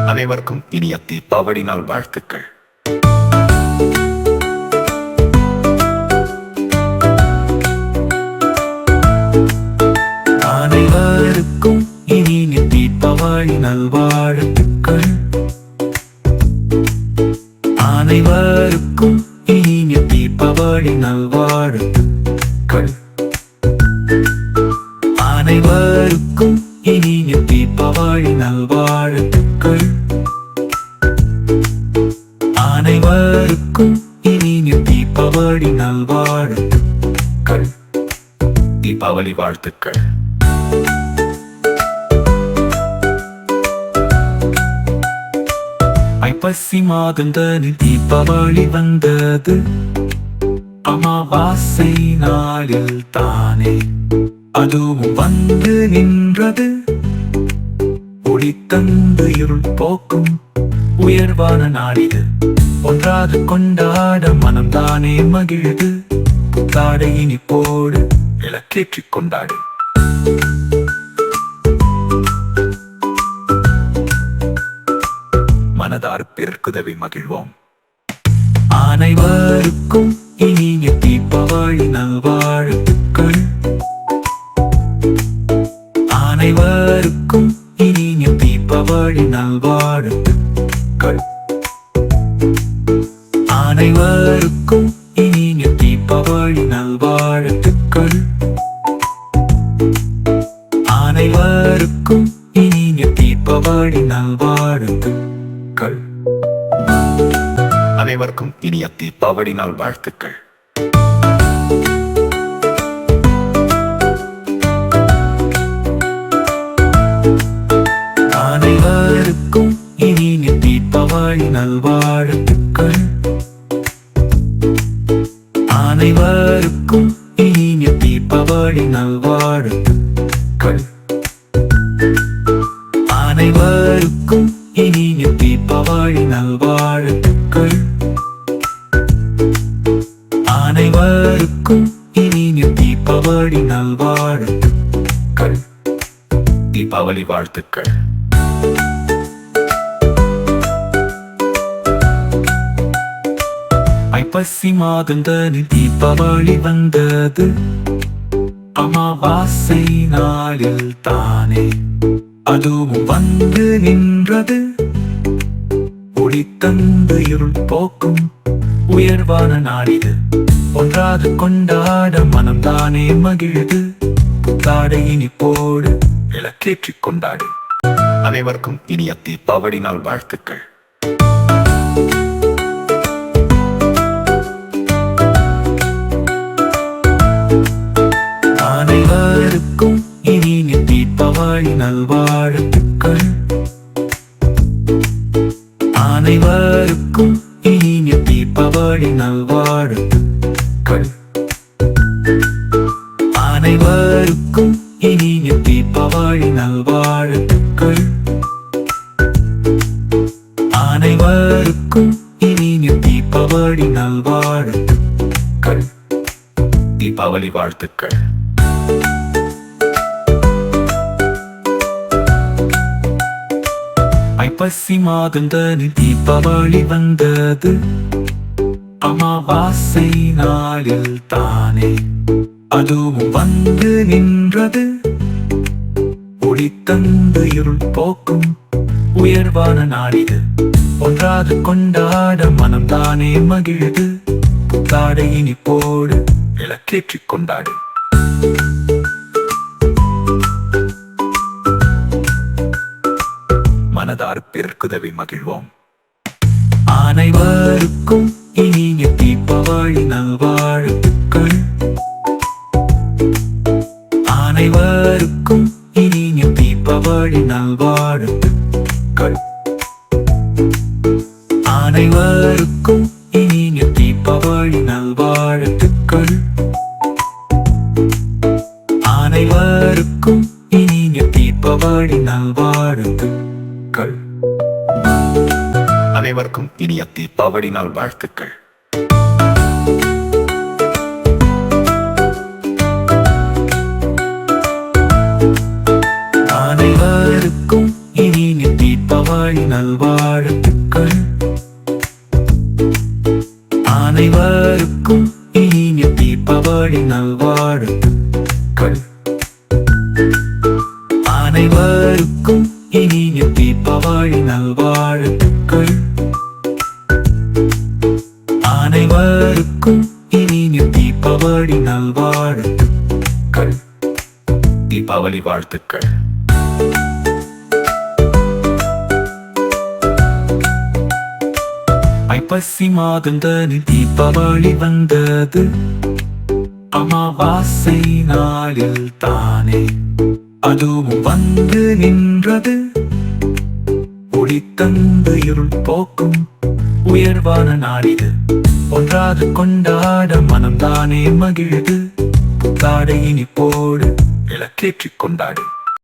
அனைவருக்கும் இனிய தீபாவளி நாள் வாழ்த்துக்கள். அனைவருக்கும் இனிய தீபாவளி நல்வாழ்த்துக்கள். அனைவருக்கும் இனிய தீபாவளி நல்வாழ்த்துக்கள். அனைவருக்கும் இனிய தீபாவளி நல்வாழ்த்துக்கள். அனைவருக்கும் இனிய தீபாவளி நல்வாழ்த்துக்கள். தீபாவளி வாழ்த்துக்கள். ஐப்பசி மாதந்தனில் தீபாவளி வந்தது, அமாவாசை நாளில் தானே அதுவும் வந்து நின்றது. ஒளி தந்து இருள் போக்கும் உயர்வான நாளிது, ஒன்றாக கொண்டாட மனம்தானே மகிழுது. புத்தாடை இனிப்போடு விளக்கேற்றிக் கொண்டாடு. மனதார் பிறர்க்குதவி மகிழ்வோம். அனைவருக்கும் இனிய தீபாவளி நல்வாழ்த்துக்கள். அனைவருக்கும் இனிய தீபாவளி நல்வாழ்த்துக்கள். அனைவருக்கும் இனிய தீபாவளி நல்வாழ்த்துக்கள். அனைவருக்கும் இனிய தீபாவளி நல்வாழ்த்துக்கள். அனைவருக்கும் இனிய தீபாவளி நாள் வாழ்த்துக்கள். அனைவருக்கும் இனிய தீபாவளி நல்வாழ்த்துக்கள். அனைவருக்கும் இனிய தீபாவளி நல்வாழ்த்துக்கள். அனைவருக்கும் இனிய தீபாவளி நல்வாழ்த்துக்கள். அனைவருக்கும் இனிய தீபாவளி நல்வாழ்த்துக்கள். தீபாவளி வாழ்த்துக்கள். ஐப்பசி மாதந்தனில் தீபாவளி வந்தது, அமாவாசை நாளில் தானே அதுவும் வந்து நின்றது. ஒளி தந்து இருள் போக்கும் உயர்வான நாளிது, ஒன்றாக கொண்டாட மனம்தானே மகிழுது. புத்தாடை இனிப்போடு விளக்கேற்றிக் கொண்டாடு. அனைவருக்கும் இனிய தீபாவளி நாள் வாழ்த்துக்கள். அனைவருக்கும் இனிய தீபாவளி நல்வாழ்த்துக்கள். அனைவருக்கும் இனிய தீபாவளி நல்வாழ்த்துக்கள். அனைவருக்கும் இனிய தீபாவளி நல்வாழ்த்துக்கள். அனைவருக்கும் இனிய தீபாவளி நல்வாழ்த்துக்கள். தீபாவளி வாழ்த்துக்கள். ஐப்பசி மாதந்தனில் தீபாவளி வந்தது, அமாவாசை நாளில் தானே அதுவும் வந்து நின்றது. ஒளி தந்து இருள் போக்கும் உயர்வான நாளிது, ஒன்றாக கொண்டாட மனம்தானே மகிழுது. புத்தாடை இனிப்போடு விளக்கேற்றிக் கொண்டாடு. மனதார் பிறர்க்குதவி மகிழ்வோம். அனைவருக்கும் இனிய தீபாவளி நல்வாழ்த்துக்கள். அனைவருக்கும் இனிய தீபாவளி நல்வாழ்த்துக்கள். அனைவருக்கும் இனிய தீபாவளி நல்வாழ்த்துக்கள். அனைவருக்கும் இனிய தீபாவளி நல்வாழ்த்துக்கள். அனைவருக்கும் இனிய தீபாவளி நாள் வாழ்த்துக்கள். அனைவருக்கும் இனிய தீபாவளி நல்வாழ்த்துக்கள். அனைவருக்கும் இனிய தீபாவளி நல்வாழ்த்துக்கள். அனைவருக்கும் இனிய தீபாவளி நல்வாழ்த்துக்கள். அனைவருக்கும் இனிய தீபாவளி நல்வாழ்த்துக்கள். தீபாவளி வாழ்த்துக்கள். ஐப்பசி மாதந்தனில் தீபாவளி வந்தது. அமாவாசை நாளில் தானே அதுவும் வந்து நின்றது. ஒளி தந்து இருள் போக்கும் உயர்வான நாடிது. ஒன்றாக கொண்டாட மனம்தானே மகிழுது. புத்தாடை இனிப்போடு விளக்கேற்றிக் கொண்டாடு.